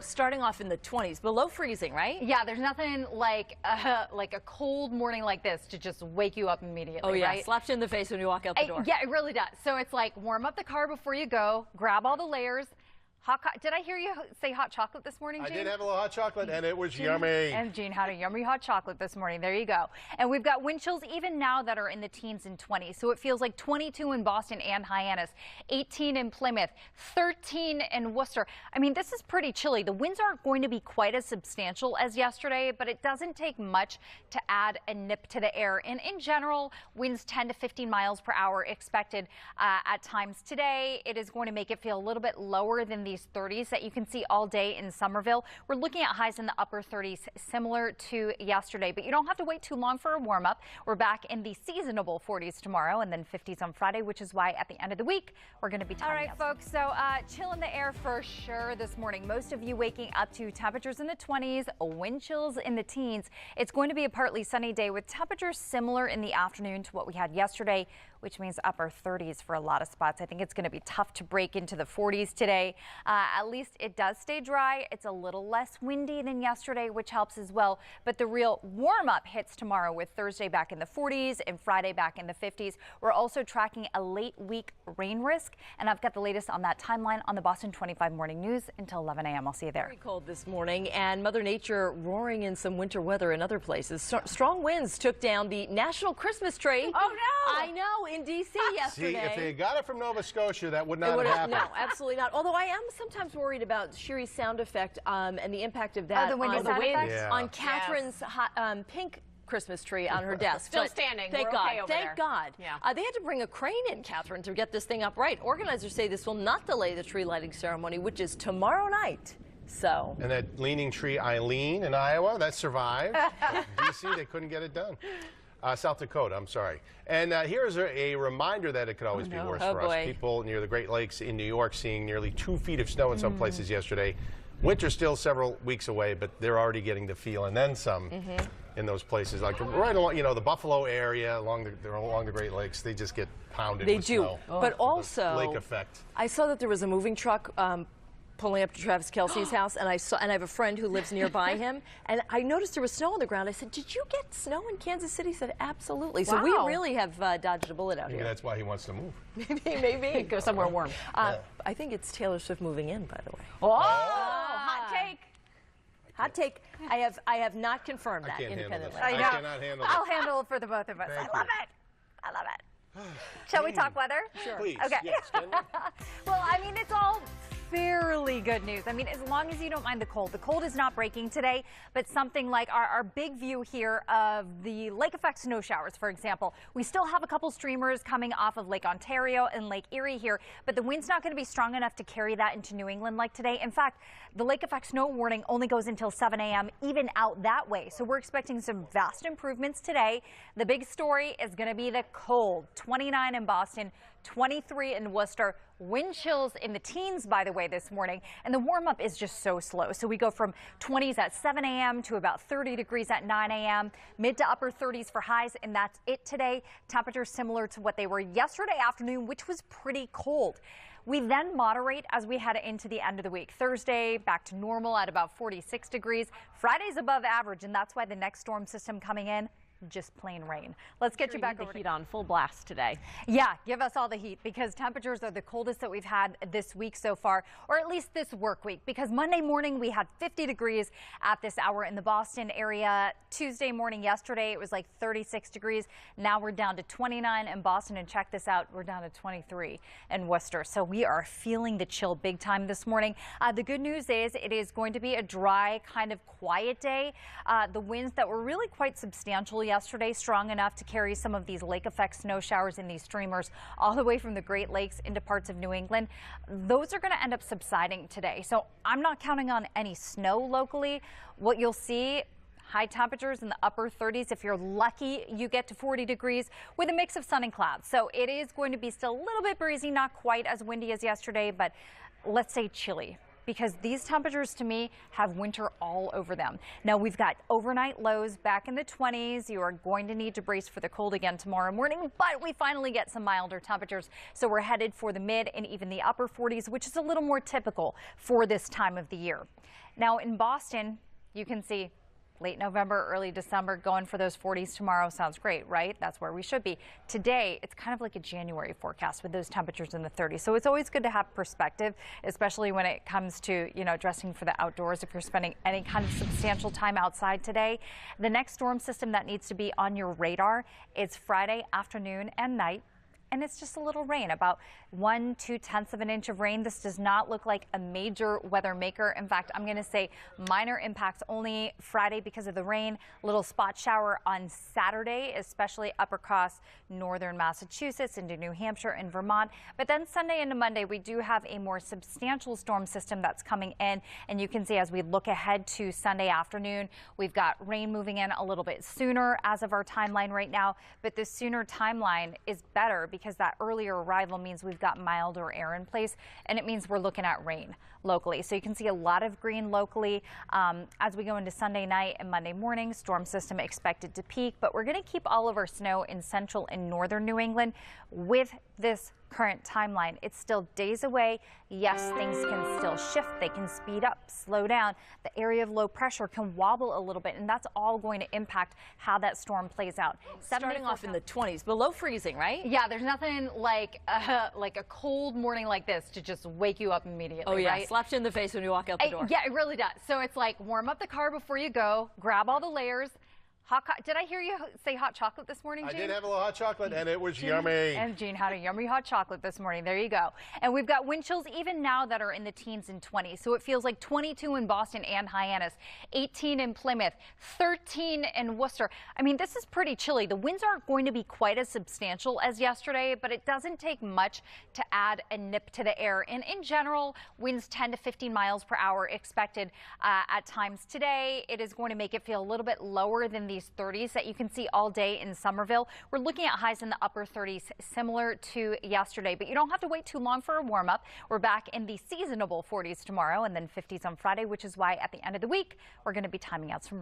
starting off in the 20s, below freezing, right? Yeah, there's nothing like a cold morning like this to just wake you up immediately. Oh yeah, right? slaps you in the face when you walk out the door. Yeah, it really does. So it's like warm up the car before you go, grab all the layers. Did I hear you say hot chocolate this morning, Gene? I did have a little hot chocolate, and it was yummy. And Gene had a yummy hot chocolate this morning. There you go. And we've got wind chills even now that are in the teens and 20s. So it feels like 22 in Boston and Hyannis, 18 in Plymouth, 13 in Worcester. I mean, this is pretty chilly. The winds aren't going to be quite as substantial as yesterday, but it doesn't take much to add a nip to the air. And in general, winds 10 to 15 miles per hour expected at times today. It is going to make it feel a little bit lower than these 30s that you can see all day in Somerville. We're looking at highs in the upper 30s, similar to yesterday, but you don't have to wait too long for a warm up. We're back in the seasonable 40s tomorrow and then 50s on Friday, which is why at the end of the week, we're going to be all right, folks. So chill in the air for sure this morning. Most of you waking up to temperatures in the 20s, wind chills in the teens. It's going to be a partly sunny day with temperatures similar in the afternoon to what we had yesterday, which means upper 30s for a lot of spots. I think it's going to be tough to break into the 40s today. At least it does stay dry. It's a little less windy than yesterday, which helps as well. But the real warm up hits tomorrow with Thursday back in the 40s and Friday back in the 50s. We're also tracking a late week rain risk. And I've got the latest on that timeline on the Boston 25 Morning News until 11 a.m. I'll see you there. Very cold this morning, and Mother Nature roaring in some winter weather in other places. Strong winds took down the national Christmas tree. Oh, no! I know, in D.C. yesterday. See, if they got it from Nova Scotia, that would not have happened. No, absolutely not. Although I am sometimes worried about Shiri's sound effect and the impact of that the windy on the sound wind effect? Yeah. on Catherine's hot, pink Christmas tree on her desk. Still But standing. Thank We're God. okay over Thank there. God. Yeah. They had to bring a crane in, Catherine, to get this thing upright. Organizers say this will not delay the tree lighting ceremony, which is tomorrow night. So. And that leaning tree Eileen in Iowa, that survived. D.C., they couldn't get it done. South Dakota, I'm sorry. And here's a reminder that it could always be worse for us. People near the Great Lakes in New York seeing nearly 2 feet of snow in some places yesterday. Winter's still several weeks away, but they're already getting the feel, and then some in those places. Like right along, you know, the Buffalo area, along the Great Lakes, they just get pounded with snow. But also, lake effect. I saw that there was a moving truck pulling up to Travis Kelce's house, and I have a friend who lives nearby him, and I noticed there was snow on the ground. I said, "Did you get snow in Kansas City?" He said, "Absolutely." So we really have dodged a bullet out Maybe here. that's why he wants to move. Maybe Go somewhere warm. I think it's Taylor Swift moving in, by the way. Oh, hot take. Hot take. I have not confirmed that independently. I cannot handle it. I'll handle it for the both of us. Thank I love you. it. I love it. Shall we talk weather? Sure. Please, Okay. yes, can we? Well, I mean, it's all fairly good news. I mean, as long as you don't mind the cold. The cold is not breaking today, but something like our big view here of the lake effect snow showers, for example. We still have a couple streamers coming off of Lake Ontario and Lake Erie here, but the wind's not going to be strong enough to carry that into New England like today. In fact, the lake effect snow warning only goes until 7 a.m. even out that way. So we're expecting some vast improvements today. The big story is going to be the cold. 29 in Boston, 23 in Worcester. Wind chills in the teens, by the way, this morning. And the warm-up is just so slow. So we go from 20s at 7 a.m. to about 30 degrees at 9 a.m., mid to upper 30s for highs, and that's it today. Temperatures similar to what they were yesterday afternoon, which was pretty cold. We then moderate as we head into the end of the week. Thursday, back to normal at about 46 degrees. Friday's above average, and that's why the next storm system coming in, just plain rain. Let's get you back the over heat on full blast today. Yeah, give us all the heat because temperatures are the coldest that we've had this week so far, or at least this work week, because Monday morning we had 50 degrees at this hour in the Boston area. Tuesday morning yesterday it was like 36 degrees. Now we're down to 29 in Boston, and check this out, we're down to 23 in Worcester. So we are feeling the chill big time this morning. The good news is it is going to be a dry, kind of quiet day. The winds that were really quite substantial yesterday, strong enough to carry some of these lake effect snow showers in these streamers all the way from the Great Lakes into parts of New England. Those are going to end up subsiding today. So I'm not counting on any snow locally. What you'll see, high temperatures in the upper 30s. If you're lucky, you get to 40 degrees with a mix of sun and clouds. So it is going to be still a little bit breezy, not quite as windy as yesterday, but let's say chilly because these temperatures to me have winter all over them. Now we've got overnight lows back in the 20s. You are going to need to brace for the cold again tomorrow morning, but we finally get some milder temperatures. So we're headed for the mid and even the upper 40s, which is a little more typical for this time of the year. Now in Boston, you can see late November, early December, going for those 40s tomorrow. Sounds great, right? That's where we should be. Today, it's kind of like a January forecast with those temperatures in the 30s. So it's always good to have perspective, especially when it comes to, dressing for the outdoors if you're spending any kind of substantial time outside today. The next storm system that needs to be on your radar is Friday afternoon and night. And it's just a little rain, about 1/2 of an inch of rain. This does not look like a major weather maker. In fact, I'm going to say minor impacts only Friday because of the rain. Little spot shower on Saturday, especially up across northern Massachusetts into New Hampshire and Vermont. But then Sunday into Monday, we do have a more substantial storm system that's coming in. And you can see as we look ahead to Sunday afternoon, we've got rain moving in a little bit sooner as of our timeline right now. But the sooner timeline is better because that earlier arrival means we've got milder air in place, and it means we're looking at rain locally. So you can see a lot of green locally as we go into Sunday night and Monday morning. Storm system expected to peak, but we're going to keep all of our snow in central and northern New England with this current timeline. It's still days away. Yes, things can still shift. They can speed up, slow down. The area of low pressure can wobble a little bit, and that's all going to impact how that storm plays out. Starting off in the 20s, below freezing, right? Yeah, there's nothing like a cold morning like this to just wake you up immediately. Oh yeah, right? slaps you in the face when you walk out the door. Yeah, it really does. So it's like warm up the car before you go, grab all the layers. Did I hear you say hot chocolate this morning, Gene? I did have a little hot chocolate, and it was yummy. And Gene had a yummy hot chocolate this morning. There you go. And we've got wind chills even now that are in the teens and 20s. So it feels like 22 in Boston and Hyannis, 18 in Plymouth, 13 in Worcester. I mean, this is pretty chilly. The winds aren't going to be quite as substantial as yesterday, but it doesn't take much to add a nip to the air. And in general, winds 10 to 15 miles per hour expected at times today. It is going to make it feel a little bit lower than these 30s that you can see all day in Somerville. We're looking at highs in the upper 30s, similar to yesterday, but you don't have to wait too long for a warm up. We're back in the seasonable 40s tomorrow and then 50s on Friday, which is why at the end of the week, we're going to be timing out some rain.